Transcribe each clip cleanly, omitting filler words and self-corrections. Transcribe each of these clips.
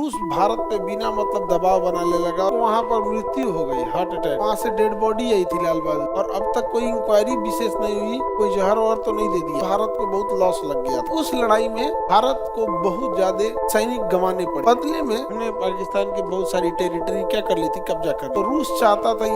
रूस भारत पे बिना मतलब दबाव बनाने लगा, तो वहाँ पर मृत्यु हो गई, हार्ट अटैक। वहाँ से डेड बॉडी आई थी लाल बहादुर, और अब तक कोई इंक्वायरी विशेष नहीं हुई, कोई जहर वहर तो नहीं दे दिया। भारत को बहुत लॉस लग गया था। उस लड़ाई में भारत को बहुत ज्यादा सैनिक गंवाने पड़े। बदले में हमने पाकिस्तान की बहुत सारी टेरिटरी क्या कर ली थी, कब्जा कर। तो रूस चाहता था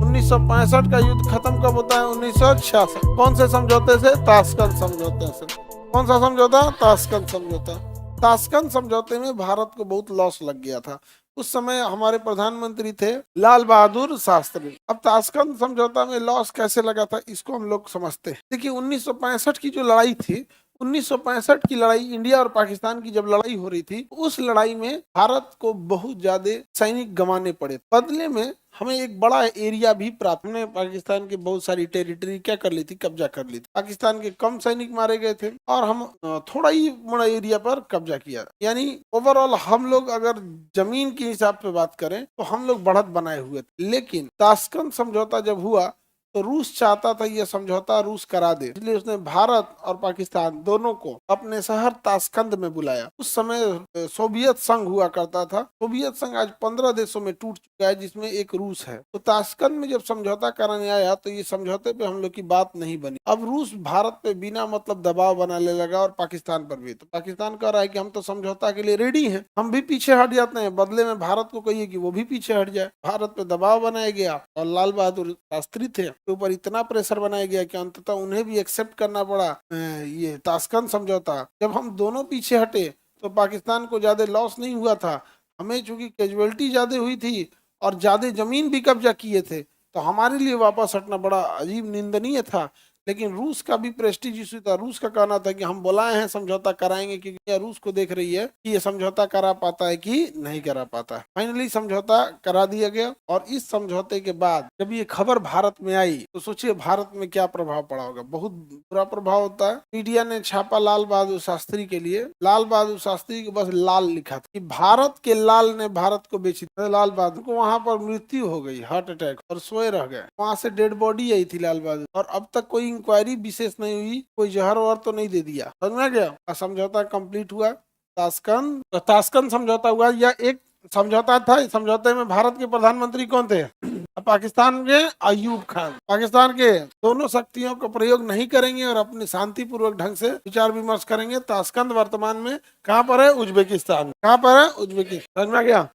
1965 का युद्ध खत्म कब होता है? 1966। कौन से समझौते से? ताशकंद समझौते से। कौन सा समझौता? ताशकंद समझौता। ताशकंद समझौते में भारत को बहुत लॉस लग गया था। उस समय हमारे प्रधानमंत्री थे लाल बहादुर शास्त्री। अब ताशकंद समझौता में लॉस कैसे लगा था, इसको हम लोग समझते हैं। देखिए 1965 की जो लड़ाई थी, 1965 की लड़ाई, इंडिया और पाकिस्तान की जब लड़ाई हो रही थी, उस लड़ाई में भारत को बहुत ज्यादा सैनिक गंवाने पड़े। बदले में हमें एक बड़ा एरिया भी प्राप्त। हमने पाकिस्तान की बहुत सारी टेरिटरी क्या कर ली थी, कब्जा कर ली थी। पाकिस्तान के कम सैनिक मारे गए थे और हम थोड़ा ही बड़ा एरिया पर कब्जा किया। यानी ओवरऑल हम लोग अगर जमीन के हिसाब पे बात करें तो हम लोग बढ़त बनाए हुए थे। लेकिन ताशकंद समझौता जब हुआ तो रूस चाहता था ये समझौता रूस करा दे, इसलिए उसने भारत और पाकिस्तान दोनों को अपने शहर ताशकंद में बुलाया। उस समय सोवियत संघ हुआ करता था। सोवियत संघ आज 15 देशों में टूट चुका है, जिसमें एक रूस है। तो ताशकंद में जब समझौता कराने आया तो ये समझौते पे हम लोग की बात नहीं बनी। अब रूस भारत पे बिना मतलब दबाव बनाने लगा और पाकिस्तान पर भी। तो पाकिस्तान कह रहा है कि हम तो समझौता के लिए रेडी हैं, हम भी पीछे हट जाते हैं, बदले में भारत को कहिए कि वो भी पीछे हट जाए। भारत पे दबाव बनाया गया और लाल बहादुर शास्त्री थे के ऊपर इतना प्रेशर बनाया गया कि अंततः उन्हें भी एक्सेप्ट करना पड़ा ये ताशकंद समझौता। जब हम दोनों पीछे हटे तो पाकिस्तान को ज्यादा लॉस नहीं हुआ था। हमें चूंकि कैजुअलिटी ज्यादा हुई थी और ज्यादा जमीन भी कब्जा किए थे, तो हमारे लिए वापस हटना बड़ा अजीब, निंदनीय था। लेकिन रूस का भी प्रेस्टीज इशू था। रूस का कहना था कि हम बुलाए हैं, समझौता कराएंगे, क्योंकि रूस को देख रही है कि ये समझौता करा पाता है कि नहीं करा पाता है। फाइनली समझौता करा दिया गया। और इस समझौते के बाद जब ये खबर भारत में आई तो सोचिए भारत में क्या प्रभाव पड़ा होगा। बहुत बुरा प्रभाव होता है। मीडिया ने छापा लाल बहादुर शास्त्री के लिए। लाल बहादुर शास्त्री को बस लाल लिखा था कि भारत के लाल ने भारत को बेची। लाल बहादुर को वहां पर मृत्यु हो गई, हार्ट अटैक, और सोए रह गए। वहां से डेड बॉडी आई थी लाल बहादुर, और अब तक कोई इंक्वायरी विशेष नहीं हुई, कोई जहर वहर तो नहीं दे दिया। समझ में गया? समझौता कंप्लीट हुआ। ताशकंद समझौता हुआ। यह एक समझौता था। इस समझौते में भारत के प्रधानमंत्री कौन थे? पाकिस्तान के अयूब खान। पाकिस्तान के दोनों शक्तियों का प्रयोग नहीं करेंगे और अपने शांतिपूर्वक ढंग से विचार विमर्श करेंगे। ताशकंद वर्तमान में कहाँ पर है? उज्बेकिस्तान। कहाँ पर है? उज्बेकिस्तान। समझ में गया?